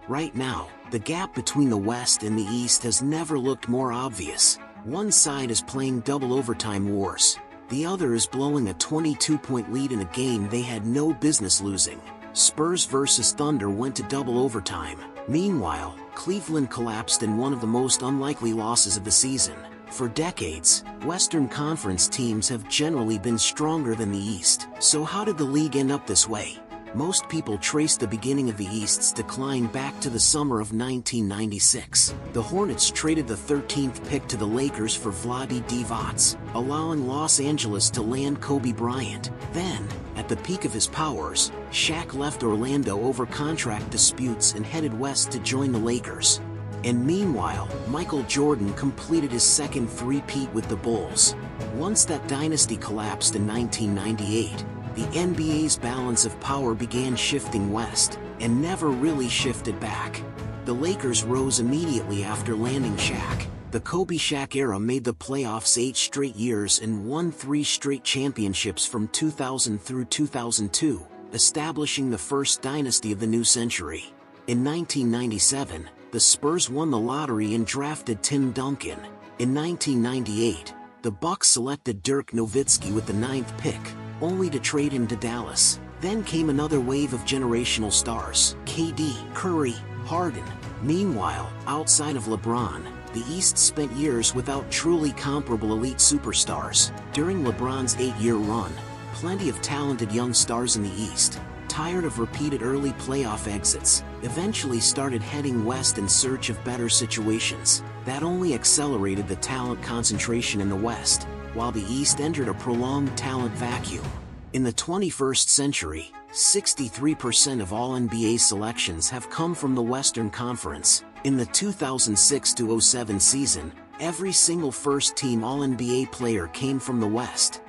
Right now, the gap between the West and the East has never looked more obvious. One side is playing double overtime wars. The other is blowing a 22-point lead in a game they had no business losing. Spurs versus Thunder went to double overtime. Meanwhile, Cleveland collapsed in one of the most unlikely losses of the season. For decades, Western Conference teams have generally been stronger than the East. So how did the league end up this way? Most people trace the beginning of the East's decline back to the summer of 1996. The Hornets traded the 13th pick to the Lakers for Vlade Divac, allowing Los Angeles to land Kobe Bryant. Then, at the peak of his powers, Shaq left Orlando over contract disputes and headed west to join the Lakers. And meanwhile, Michael Jordan completed his second three-peat with the Bulls. Once that dynasty collapsed in 1998, the NBA's balance of power began shifting west, and never really shifted back. The Lakers rose immediately after landing Shaq. The Kobe-Shaq era made the playoffs 8 straight years and won 3 straight championships from 2000 through 2002, establishing the first dynasty of the new century. In 1997, the Spurs won the lottery and drafted Tim Duncan. In 1998, the Bucks selected Dirk Nowitzki with the 9th pick, only to trade him to Dallas. Then came another wave of generational stars: KD, Curry, Harden. Meanwhile, outside of LeBron, the East spent years without truly comparable elite superstars. During LeBron's 8-year run, plenty of talented young stars in the East, tired of repeated early playoff exits, eventually started heading west in search of better situations. That only accelerated the talent concentration in the West, while the East entered a prolonged talent vacuum. In the 21st century, 63% of all NBA selections have come from the Western Conference. In the 2006-07 season, every single first-team All-NBA player came from the West.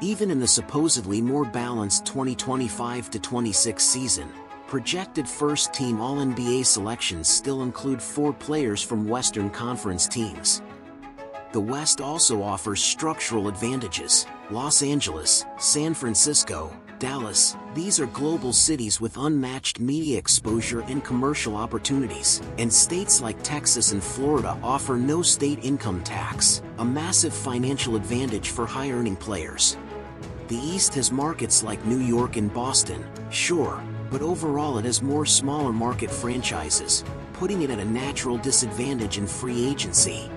Even in the supposedly more balanced 2025-26 season, projected first-team All-NBA selections still include 4 players from Western Conference teams. The West also offers structural advantages. Los Angeles, San Francisco, Dallas, these are global cities with unmatched media exposure and commercial opportunities. And states like Texas and Florida offer no state income tax, a massive financial advantage for high-earning players. The East has markets like New York and Boston, sure, but overall it has more smaller market franchises, putting it at a natural disadvantage in free agency.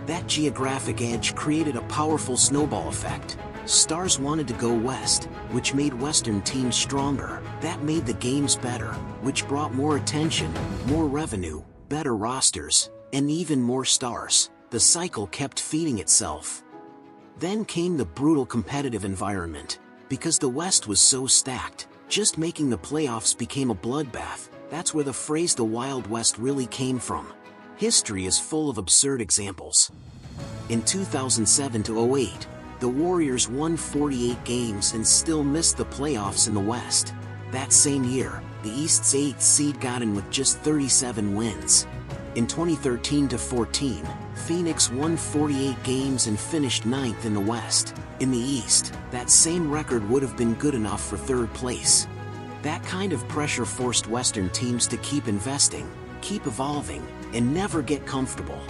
That geographic edge created a powerful snowball effect. Stars wanted to go west, which made Western teams stronger. That made the games better, which brought more attention, more revenue, better rosters, and even more stars. The cycle kept feeding itself. Then came the brutal competitive environment. Because the West was so stacked, just making the playoffs became a bloodbath. That's where the phrase "the Wild West" really came from. History is full of absurd examples. In 2007-08, the Warriors won 48 games and still missed the playoffs in the West. That same year, the East's 8th seed got in with just 37 wins. In 2013-14, Phoenix won 48 games and finished 9th in the West. In the East, that same record would have been good enough for 3rd place. That kind of pressure forced Western teams to keep investing, keep evolving, and never get comfortable.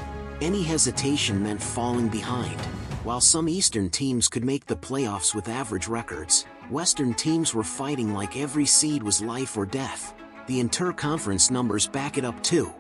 Any hesitation meant falling behind. While some Eastern teams could make the playoffs with average records, Western teams were fighting like every seed was life or death. The inter-conference numbers back it up too.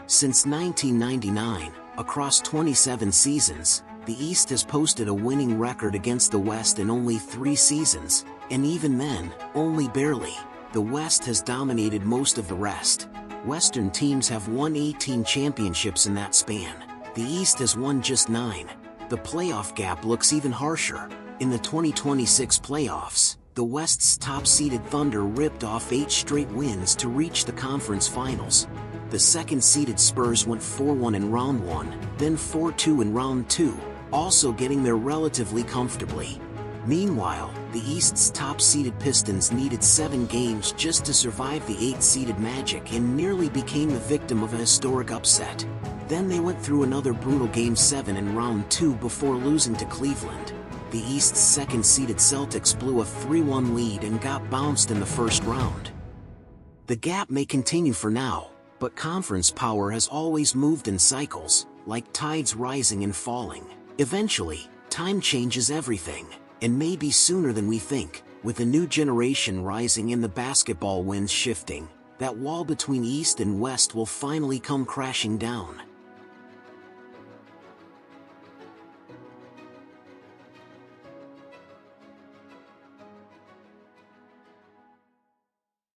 Since 1999, across 27 seasons, the East has posted a winning record against the West in only 3 seasons, and even then, only barely. The West has dominated most of the rest. Western teams have won 18 championships in that span. The East has won just 9. The playoff gap looks even harsher. In the 2026 playoffs, the West's top-seeded Thunder ripped off 8 straight wins to reach the conference finals. The second-seeded Spurs went 4-1 in round 1, then 4-2 in round 2, also getting there relatively comfortably. Meanwhile, the East's top-seeded Pistons needed 7 games just to survive the 8th-seeded Magic and nearly became the victim of a historic upset. Then they went through another brutal Game 7 in round 2 before losing to Cleveland. The East's second-seeded Celtics blew a 3-1 lead and got bounced in the first round. The gap may continue for now, but conference power has always moved in cycles, like tides rising and falling. Eventually, time changes everything, and maybe sooner than we think. With a new generation rising and the basketball winds shifting, that wall between East and West will finally come crashing down.